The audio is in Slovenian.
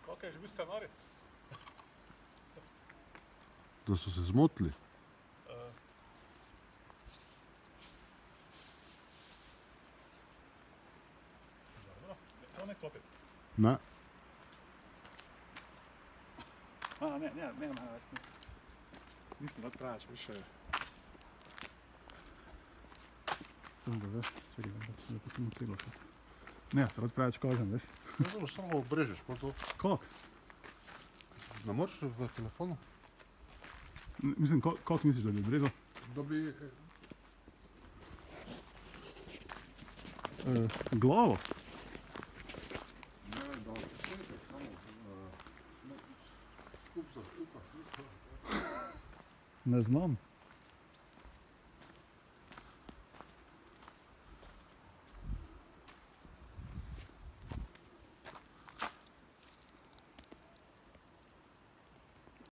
Kak je že bil scenarij? Da so se zmotili. Samo ne sklopiti. Ne. Ne, mislim, da trajaš više. Samo da veš, čekaj, da pustimo celo še. Ne, se rad preveč kažem, veš. No, samo obrežeš, pa to. Kak? Ne moreš v telefonu? Mislim, kak misliš, da bi odrezal? Da bi... Glavo? Ne, da čekaj, samo... Skup za skupa. Ne znam.